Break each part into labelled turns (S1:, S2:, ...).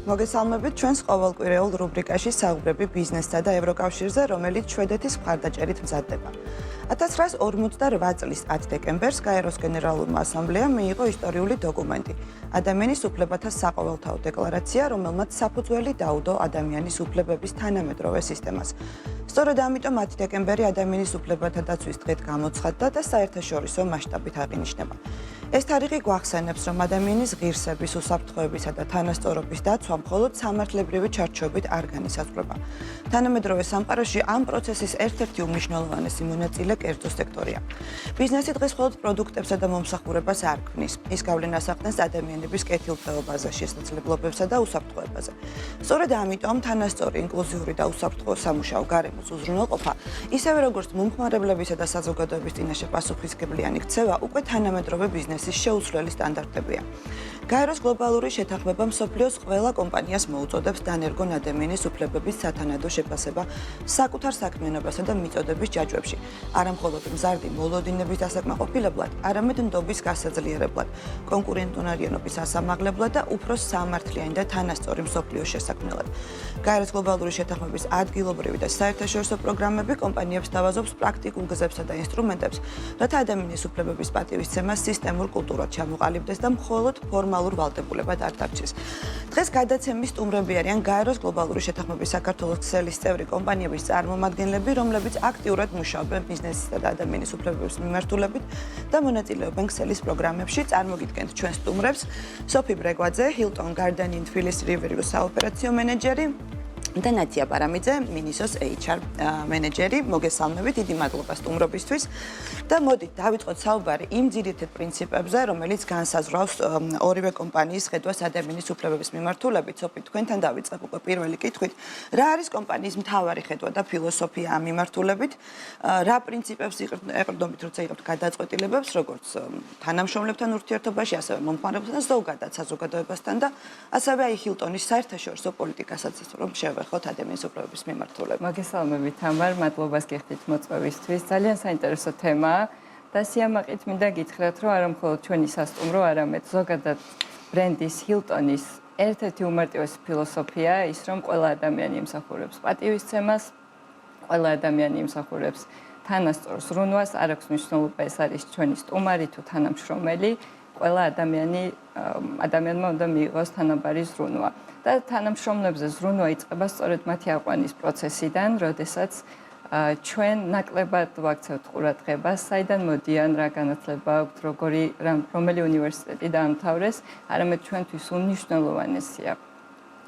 S1: მოგესალმებით ჩვენს ყოველკვირეულ რუბრიკაში საუბრები ბიზნესსა და ევროკავშირზე, რომელიც შვედეთის მხარდაჭერით მზადდება. 1948 წლის 10 დეკემბერს გაეროს გენერალურმა ასამბლეამ მიიღო ისტორიული დოკუმენტი, ადამიანის უფლებათა საყოველთაო დეკლარაცია, რომელმაც საფუძველი დაუდო ადამიანის უფლებების თანამედროვე სისტემას. სწორედ ამიტომ 10 დეკემბერი ადამიანის უფლებათა დაცვის დღედ გამოცხადდა და საერთაშორისო მასშტაბით აღინიშნება. ეს თარიღი გვახსენებს, რომ ადამიანის ღირსების, უსაფრთხოებისა და თანასწორობის დაცვა მხოლოდ სამართლებრივი ჩარჩოებით არ განისაზღვრება. თანამედროვე სამყაროში ამ პროცესის ერთ-ერთი უმნიშვნელოვანესი მონაწილე კერძო სექტორია. ბიზნესი დღეს მხოლოდ პროდუქტებსა და მომსახურებას არ ქმნის. ის გავლენას ახდენს ადამიანების კეთილდღეობაზე, შესაძლებლობებსა და უსაფრთხოებაზე. სწორედ ამიტომ თანასწორი, ინკლუზიური და უსაფრთხო სამუშაო გარემოს უზრუნველყოფა, ისევე როგორც მომხმარებლებისა და საზოგადოების წინაშე პასუხისმგებლიანი ქცევა, უკვე თანამედროვე ბიზნესის შეუცვლელი სტანდარტებია. გაეროს გლობალური შეთანხმება მსოფლიოს ყველა კომპანიას მოუწოდებს დანერგონ ადამიანის უფლებების სათანადო შეფასება საკუთარ საქმიანობასა და მიწოდების ჯაჭვებში, არა მხოლოდ მზარდი მოლოდინების დასაკმაყოფილებლად, არამედ ნდობის გასაძლიერებლად, კონკურენტუნარიანობის ასამაღლებლად და უფრო სამართლიანი და თანასწორი მსოფლიოს შესაქმნელად. გაეროს გლობალური შეთანხმების ადგილობრივი და საერთაშორისო პროგრამები კომპანიებს თავაზობს პრაქტიკულ გზებსა და ინსტრუმენტებს, რათა ადამიანის უფლებების პატივისცემა სისტემურ კულტურად ჩამოყალიბდეს და მხოლოდ ფორმალურ ვალდებულებად არ დარჩეს. დღეს გადაცემის სტუმრები არიან გაეროს გლობალური შეთანხმების საქართველოს ქსელის წევრი კომპანიების წარმომადგენლები, რომლებიც აქტიურად მუშაობენ ბიზნესისა და ადამიანის უფლებების მიმართულებით და მონაწილეობენ ქსელის პროგრამებში. წარმოგიდგენთ ჩვენ სტუმრებს: სოფი ბრეგვაძე, Hilton Garden in Phillies Riverview საოპერაციო მენეჯერი და ნათია პარამიძე, მინისოს HR მენეჯერი. მოგესალმებით, დიდი მადლობა სტუმრობისთვის. და მოდით დავიწყოთ საუბარი იმ ძირითად პრინციპებზე, რომელიც განსაზღვრავს ორივე კომპანიის ხედვას ადამიანის უფლებების მიმართულებით. სოფი, თქვენთან დავიწყებ უკვე პირველი კითხვით. რა არის კომპანიის მთავარი ხედვა და ფილოსოფია ამ მიმართულებით? რა პრინციპებს ეყრდნობით, როცა იღებთ გადაწყვეტილებებს, როგორც თანამშრომლებთან ურთიერთობაში, ასევე მომხმარებლებთან და ზოგადად საზოგადოებასთან და ასევე აი Hilton-ის საერთაშორისო პოლიტიკასაც რომ შევეხოთ ადამიანის უფლებების მიმართულებით.
S2: მოგესალმებით, თამარ, მადლობას გიხდით მოწვევისთვის. ძალიან საინტერესო თემაა და სიამაყით მინდა გითხრათ, რომ არა მხოლოდ ჩვენი სასტუმრო, არამედ ზოგადად ბრენდის Hilton-ის ერთ-ერთი უმარტივესი ფილოსოფიაა ის, რომ ყველა ადამიანი ემსახურებს პატივისცემას, ყველა ადამიანი ემსახურებს თანასწორ ზრუნვას, არ აქვს მნიშვნელობა ეს არის ჩვენი სტუმარი თუ თანამშრომელი, ყველა ადამიანმა უნდა მიიღოს თანაბარი ზრუნვა. და თანამშრომლებზე ზრუნვა იწყება სწორედ მათი აყვანის პროცესიდან, როდესაც ჩვენ ნაკლებად ვაქცევთ ყურადღებას, საიდან მოდიან, რა განათლება აქვთ, რომელი უნივერსიტეტი დაამთავრეს, არამედ ჩვენთვის უმნიშვნელოვანესია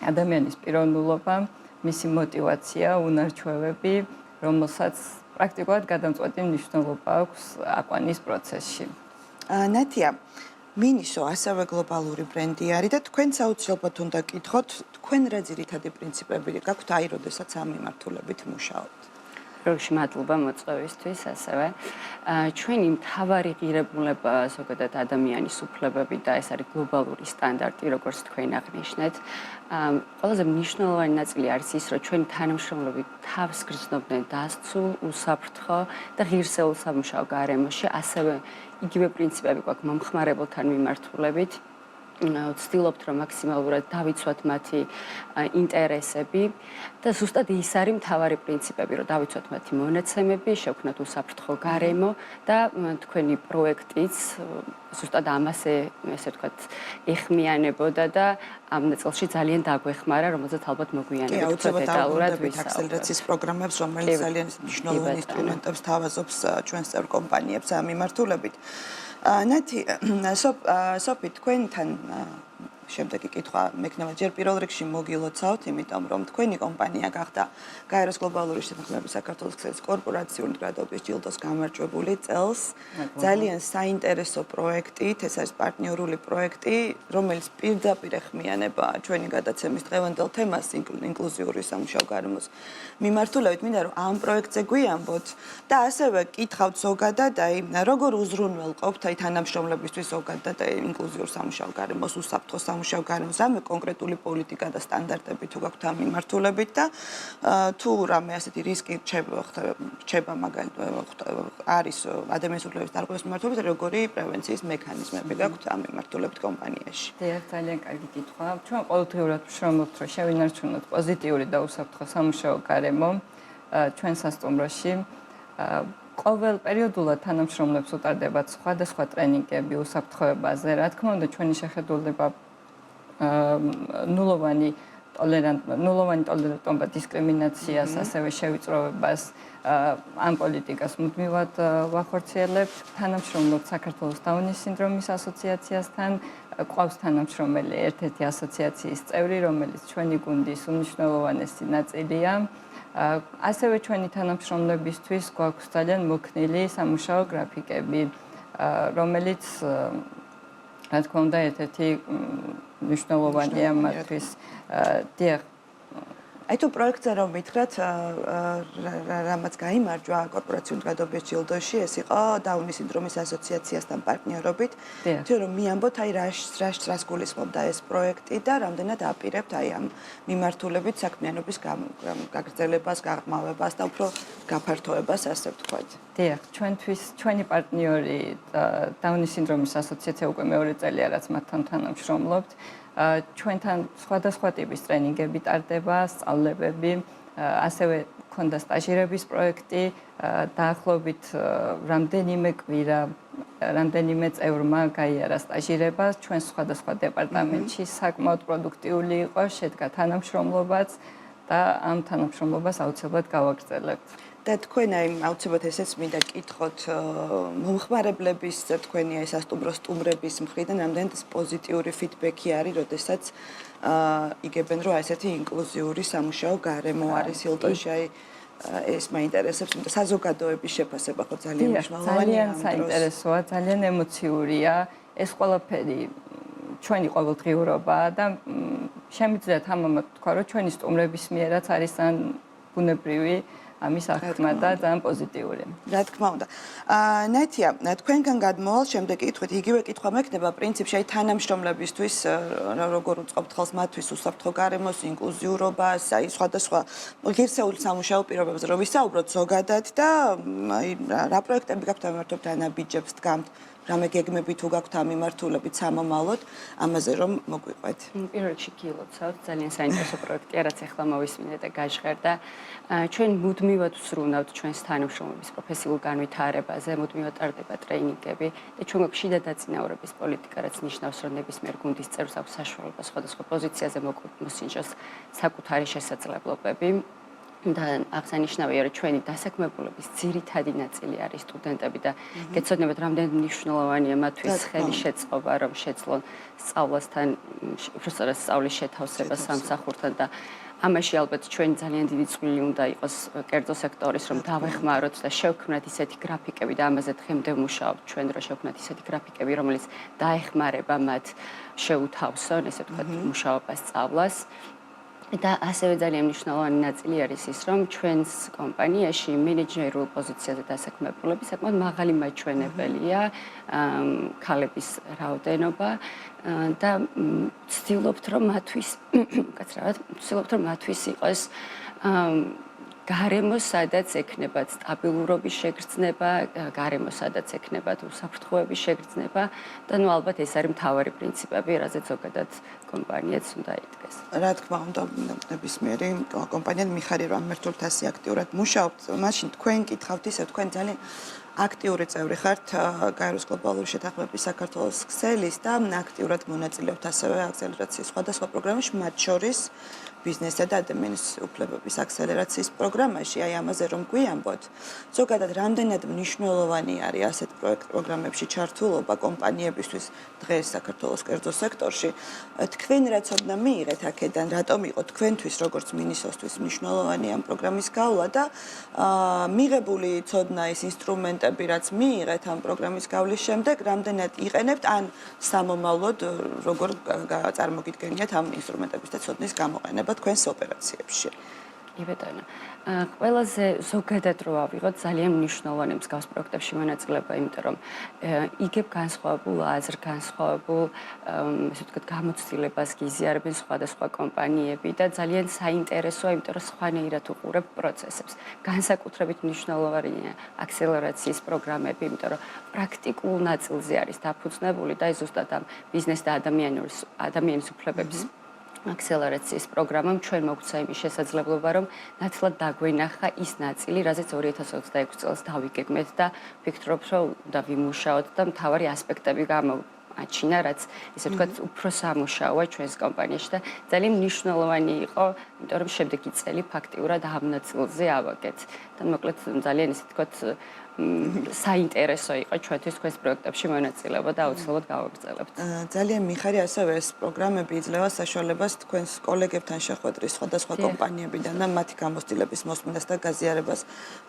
S2: ადამიანის პიროვნულობა, მისი мотиваცია, უნარჩვევები, რომელსაც პრაქტიკულად გადამწყვეტი მნიშვნელობა აქვს აყვანის პროცესში.
S1: ნათია, მინისო ასევე გლობალური ბრენდი არის და თქვენც აუცილებლად უნდა გკითხოთ, თქვენ რა ძირითადი პრინციპები გაქვთ, აი, როდესაც ამ მიმართულებით მუშაობთ?
S3: Როში მადლობა მოწვევისთვის ასევე. ჩვენი მთავარი ღირებულება ზოგადად ადამიანის უფლებები და ეს არის გლობალური სტანდარტი, როგორც თქვენ აღნიშნეთ. ყველაზე მნიშვნელოვანი ნაწილი არის ის, რომ ჩვენი თანამშრომლები თავს გრძნობდნენ დასცულ, უსაფრთხო და ღირსეულ სამუშაო გარემოში, ასევე იგივე პრინციპები გვაქვს მომხმარებელთან მიმართულებით. ვცდილობთ, რომ მაქსიმალურად დავიცვათ მათი ინტერესები და ზუსტად ის არის მთავარი პრინციპები, რომ დავიცვათ მათი მონაცემები, შევქმნათ უსაფრთხო გარემო და თქვენი პროექტიც ზუსტად ამასე, ესე ვთქვათ, ეხმიანებოდა და ამ ნაწილში ძალიან დაგვეხმარა, რომელზეც ალბათ მოგვიანებით დეტალურად ვისაუბრებთ.
S1: აქსელერაციის პროგრამებს, რომელიც ძალიან მნიშვნელოვან ინსტრუმენტებს თავაზობს ჩვენს წევრ კომპანიებს ამ მიმართულებით. ნათი, სოფი, თქვენთან შემდეგი კითხვა მექნება ჯერ პირველ რიგში მოგილოცავთ, იმიტომ რომ თქვენი კომპანია გახდა გაეროს გლობალური შეთანხმების საქართველოს ქსელის კორპორაციული მდგრადობის ჯილდოს გამარჯვებული წელს. ძალიან საინტერესო პროექტით, ეს არის პარტნიორული პროექტი, რომელიც პირდაპირ ეხმიანება ჩვენი გადაცემის დღევანდელ თემას, ინკლუზიური სამუშაო გარემოს მიმართულებით. მინდა რომ ამ პროექტზე გვიამბოთ და ასევე კითხავთ ზოგადად, აი, როგორ უზრუნველყოფთ აი თანამშრომლებისთვის ზოგადად აი ინკლუზიურ სამუშაო გარემოს უსაფრთხო სამუშაო გარემოს ამე კონკრეტული პოლიტიკა და სტანდარტები თუ გაქვთ ამ მიმართულებით და თუ რამე ასეთი რისკი რჩება მაგალითად არის ადამიანის უფლებების დარღვევის მიმართულებით, როგორი პრევენციის მექანიზმები გაქვთ ამ მიმართულებით კომპანიაში?
S2: დიახ, ძალიან კარგი კითხვა. ჩვენ ყოველდღიურად ვშრომობთ, რომ შევინარჩუნოთ პოზიტიური და უსაფრთხო სამუშაო გარემო ჩვენ სასტუმროში. ყოველ პერიოდულად თანამშრომლებს უტარდებათ სხვადასხვა ტრენინგები უსაფრთხოებაზე. რა თქმა უნდა, ჩვენი შეხედულება ნულოვანი ტოლერანტობა დისკრიმინაციას, ასევე შევიწროვებას ამ პოლიტიკას მუდმივად ვახორციელებთ. თანამშრომლობთ საქართველოს დაუნის სინდრომის ასოციაციასთან, ყავს თანამშრომელი ერთ-ერთი ასოციაციის წევრი, რომელიც ჩვენი გუნდის უმნიშვნელოვანესი ნაწილია. ასევე ჩვენი თანამშრომლებისთვის გვაქვს ძალიან მოქნილი სამუშაო გრაფიკები, რომელიც რა თქმა უნდა ერთ-ერთი მნიშვნელოვანია მათთვის. დიახ.
S1: აი თუ პროექტზე რომ მითხრათ, რამაც გაიმარჯვა კორპორაციულ დღედობის ჯილდოში, ეს იყო დაუნის სინდრომის ასოციაციასთან პარტნიორობით. თუ რომ მიამბოთ, აი რას გულისხმობდა ეს პროექტი და რამდენად აპირებთ აი ამ მიმართულებით საქმიანობის გაგრძელებას, გაღრმავებას და უფრო გაფართოებას, ასე ვთქვათ.
S2: დიახ, ჩვენი პარტნიორი დაუნის სინდრომის ასოციაცია უკვე მეორე წელია, რაც მათთან თანამშრომლობთ. ჩვენთან სხვადასხვა ტიპის ტრენინგები ტარდება, სწავლებები, ასევე ქონდა სტაჟირების პროექტი, დაახლოებით რამდენიმე კვირა, რამდენიმე წევრმა გაიარა სტაჟირება ჩვენ სხვადასხვა დეპარტამენტში, საკმაოდ პროდუქტიული იყო, შედგა თანამშრომლობაც და ამ თანამშრომლობას აუცილებლად გავაგრძელებთ.
S1: და თქვენ აი აუცილებლად ესეც მინდა გკითხოთ მომხმარებლების თქვენი აი სასტუმრო სტუმრების მხრიდან რამდენად პოზიტიური ფიდბექი არის, როდესაც იგებენ რომ აი ესეთი ინკლუზიური სამუშაო გარემო არის ჰილტონში აი ეს მაინტერესებს, იმიტომ საზოგადოების შეფასება ხო ძალიან მნიშვნელოვანია.
S2: ძალიან საინტერესოა, ძალიან ემოციურია ეს ყველაფერი ჩვენი ყოველდღიურობაა და შემიძლიათ ამამად თქვა, რომ ჩვენი სტუმრების მიერაც არის ძალიან ბუნებრივი ამის აღქმა და ძალიან პოზიტიური.
S1: რა თქმა უნდა. ნათია, თქვენგან გადმოვალ შემდეგი კითხვით, იგივე კითხვა მექნება პრინციპში აი თანამშრომლებისთვის, როგორ უწყობთ ხელს მათთვის უსაფრთხო გარემოს, ინკლუზიურობას, აი სხვადასხვა ღირსეული სამუშაო პირობებზე რომ ვისაუბროთ ზოგადად და აი რა პროექტები გაქვთ ამ მიმართულებით, რა ნაბიჯებს დგამთ, რამე გეგმები თუ გაქვთ ამ მიმართულებით სამომავლოდ, ამაზე რომ მოგვიყვეთ.
S3: პირველ რიგში გილოცავთ, ძალიან საინტერესო პროექტია, რაც ახლა მოვისმინე და გაჟღერდა. ჩვენ მუდმივად ვსრულნავთ ჩვენს თანამშრომლობის პროფესიულ განვითარებაზე, მუდმივად ტარდება ტრეინინგები და ჩვენ გვაქვს შიდა დაწინაურების პოლიტიკა, რაც ნიშნავს, რომ ნებისმიერ გუნდის წევრს აქვს საშუალება სხვადასხვა პოზიციაზე მოსინჯოს საკუთარი შესაძლებლობები. და აღსანიშნავია, რომ ჩვენი დასაქმებულების ძირითადი ნაწილი არის სტუდენტები და გეცნობათ, რამდენად მნიშვნელოვანია მათთვის ხელი შეწყობა, რომ შეძლონ სწავლასთან, უბრალოდ სწავლის შეთავსება სამსახურთან და ამაში ალბათ ჩვენი ძალიან დიდი წვლილი უნდა იყოს კერძო სექტორის, რომ დავეხმაროთ და შევქმნათ ისეთი გრაფიკები და ამაზე დღემდე ვმუშაობთ ჩვენ, რომ შევქმნათ ისეთი გრაფიკები, რომელიც დაეხმარება მათ შეუთავსონ, ესე ვთქვათ, მუშაობას, სწავლას. და ასევე ძალიან მნიშვნელოვანი ნაწილი არის ის, რომ ჩვენს კომპანიაში მენეჯერულ პოზიციაზე დასაქმებულები საკმაოდ მაღალი მაჩვენებელია, ქალების რაოდენობა და ვცდილობთ, რომ მათთვის იყოს გარემო, სადაც ექნებათ სტაბილურობის შეგრძნება, გარემო, სადაც ექნებათ უსაფრთხოების შეგრძნება და ნუ ალბათ ეს არის მთავარი პრინციპები, რაზეც ზოგადად კომპანიაც უნდა იდგეს.
S1: რა თქმა უნდა, ნებისმიერი კომპანია მიხარია რომ მერტულთ ასე აქტიურად მუშაობთ, მაშინ თქვენ კითხავთ ისე თქვენ ძალიან აქტიური წევრი ხართ გაეროს გლობალური შეთანხმების საქართველოს ქსელის და აქტიურად მონაწილეობთ ასევე აკსელერაციის სხვადასხვა პროგრამებში, მათ შორის ბიზნესსა და ადამიანის უფლებების აქსელერაციის პროგრამაში, აი ამაზე რომ გვიამბოთ, ზოგადად რამდენად მნიშვნელოვანი არის ასეთ პროგრამებში ჩართულობა კომპანიებისთვის დღეს საქართველოს კერძო სექტორში, თქვენ რა ცოდნა მიიღეთ აქედან, რატომ იყო თქვენთვის როგორც მინისოსთვის მნიშვნელოვანი ამ პროგრამის გავლა და მიღებული ცოდნა ის ინსტრუმენტები, რაც მიიღეთ ამ პროგრამის გავლის შემდეგ, რამდენად იყენებთ ან სამომავლოდ როგორ წარმოგიდგენიათ ამ ინსტრუმენტების და ცოდნის გამოყენება თქვენს ოპერაციებში.
S3: კი ბატონო. ყველაზე ზოგადად რო ავიღოთ ძალიან მნიშვნელოვანი მსგავს პროექტებში მონაწილეობა, იმიტომ რომ იგებ განსხვავებულ აზრ, განსხვავებულ ესე ვთქვათ გამოცდილებას გიზიარებენ სხვადასხვა კომპანიები და ძალიან საინტერესოა, იმიტომ რომ სხვანაირად უყურებ პროცესებს. განსაკუთრებით მნიშვნელოვანია აქსელერაციის პროგრამები, იმიტომ რომ პრაქტიკულ ნაწილზე არის დაფუძნებული და ზუსტად ამ ბიზნეს და ადამიანის უფლებების აქსელერაციის პროგრამამ ჩვენ მოგვცა იმის შესაძლებლობა, რომ ნათლად დაგვენახა ის ნაწილი, რაზეც 2026 წელს დავიგეგმეთ და ვფიქრობ, რომ უნდა ვიმუშაოთ და მთავარი ასპექტები გამოაჩინა, რაც ისე ვთქვათ, უფრო სამუშაოა ჩვენს კომპანიაში და ძალიან მნიშვნელოვანი იყო, იმიტომ რომ შემდეგი წელი ფაქტიურად ამ ნაწილზე ავაგეთ. და მოკლედ ძალიან ისე ვთქვათ, საინტერესო იყო ჩვენთვის თქვენს პროექტებში მონაწილეობა და აუცილებლად გავაგრძელებთ.
S1: ძალიან მიხარი ასევე ეს პროგრამები იძლევა საშუალებას თქვენს კოლეგებთან შეხვედრის სხვადასხვა კომპანიებიდან და მათი გამოცდილების მოსმენას და გაზიარებას,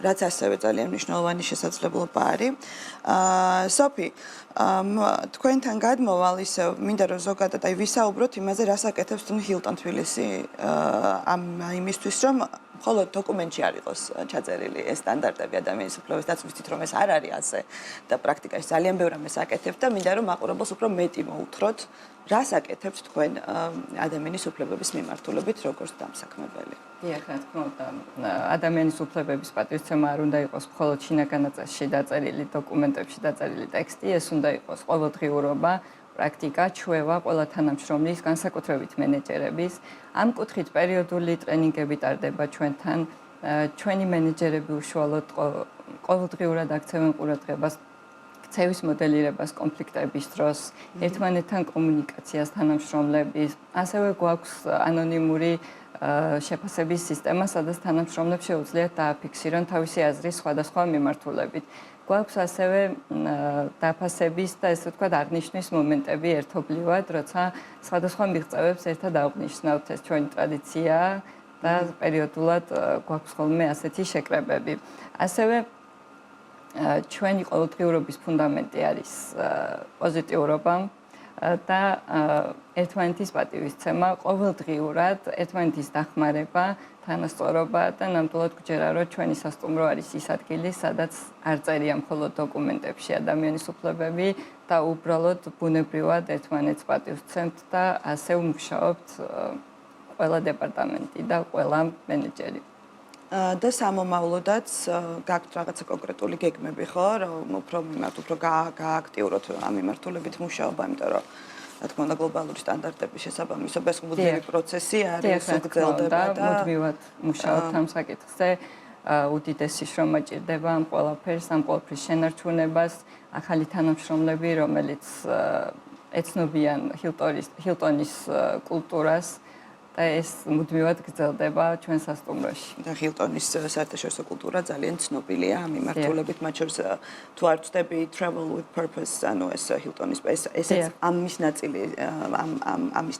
S1: რაც ასევე ძალიან მნიშვნელოვანი შესაძლებლობა არის. სოფი, თქვენთან გადმოვალ ისევ მინდა რომ ზოგადად ვისაუბროთ იმაზე, რას აკეთებს ჰილტონ თბილისი იმისთვის, რომ მხოლოდ დოკუმენტში არ იყოს ჩაწერილი ეს სტანდარტები ადამიანის უფლებების დაცვის, ვიცით რომ ეს არ არის ასე და პრაქტიკაში ძალიან ბევრ ამას აკეთებთ და მინდა რომ მაყურებელს უფრო მეტი მოუთხროთ, რას აკეთებთ თქვენ ადამიანის უფლებების მიმართულებით როგორც დამსაქმებელი.
S2: დიახ, რა თქმა უნდა, ადამიანის უფლებების პატივისცემა არ უნდა იყოს მხოლოდ შინაგანაწესში დაწერილი დოკუმენტებში დაწერილი ტექსტი, ეს უნდა იყოს ყოველდღიურობა, პრაქტიკა, ჩვევა ყველა თანამშრომლის, განსაკუთრებით მენეჯერების. ამ კუთხით პერიოდული ტრენინგები ტარდება ჩვენთან. ჩვენი მენეჯერები უშუალოდ ყოველდღიურად აქცევენ ყურადღებას ქცევის მოდელირებას კონფლიქტების დროს, ერთმანეთთან კომუნიკაციას თანამშრომლების, ასევე გვაქვს ანონიმური შეფასების სისტემა, სადაც თანამშრომლებს შეუძლიათ დააფიქსირონ თავისი აზრის სხვადასხვა მიმართულებით. გვაქვს ასევე დაფასების და ესე ვთქვათ აღნიშვნის მომენტები ერთობლივად, როცა სხვადასხვა მიღწევებს ერთად აღნიშნავთ, ეს ჩვენი ტრადიციაა და პერიოდულად გვაქვს ხოლმე ასეთი შეკრებები. ასევე ჩვენი ყოველდღიურობის ფუნდამენტი არის პოზიტიურობა და ერთმანეთის პატივისცემა, ყოველდღიურად ერთმანეთის დახმარება, თანასწორობა და ნამდვილად გვჯერა, რომ ჩვენი სასტუმრო არის ის ადგილი, სადაც არ წერია მხოლოდ დოკუმენტებში ადამიანის უფლებები და უბრალოდ ბუნებრივად ერთმანეთს პატივისცემთ და ასე ვმუშაობთ ყველა დეპარტამენტი და ყველა მენეჯერი.
S1: და სამომავლოდაც გაქვთ რაღაცა კონკრეტული გეგმები, ხო, რომ უფრო გააქტიუროთ ამ მიმართულებით მუშაობა, იმიტომ რომ რა თქმა უნდა გლობალური სტანდარტების შესაბამისობა ეს მუდმივი პროცესი არის, გრძელდება და
S2: მუდმივად მუშაობთ ამ საკითხზე. უდიდესი შრომა ჭირდება ამ ყველაფერს, ამ ყველაფრის შენარჩუნებას, ახალი თანამშრომლები, რომელიც ეცნობიან ჰილტონის კულტურას და ეს მუდმივად გრძელდება ჩვენ სასტუმროში.
S1: და ჰილტონის საერთაშორისო კულტურა ძალიან ცნობილია ამ მიმართულებით, მათ შორის თუ არ ვწდები travel with purpose, ანუ ეს ჰილტონის ესეც ამის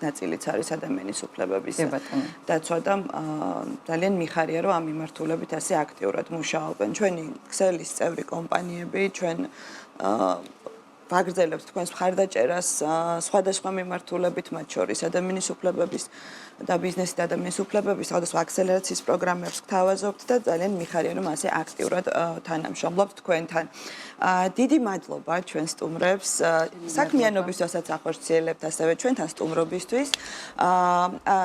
S1: ნაწილიც არის ადამიანის უფლებების დაცვა და ძალიან მიხარია რომ ამ მიმართულებით ასე აქტიურად მუშაობენ. ჩვენი ქსელის წევრი კომპანიები, ჩვენ ვაგრძელებთ თქვენს მხარდაჭერას სხვადასხვა მიმართულებით, მათ შორის ადამიანის უფლებების და ბიზნესის და ადამიანის უფლებების სხვადასხვა აქსელერაციის პროგრამებს გთავაზობთ და ძალიან მიხარია რომ ასე აქტიურად თანამშრომლობთ თქვენთან. დიდი მადლობა ჩვენ სტუმრებს, საქმიანობისთვისაც ახორციელებთ ასევე ჩვენთან სტუმრობისთვის.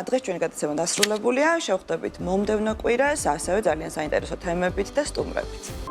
S1: დღეს ჩვენი გადაცემა დასრულებულია, შევხვდებით მომდევნო კვირას, ასევე ძალიან საინტერესო თემებით და სტუმრებით.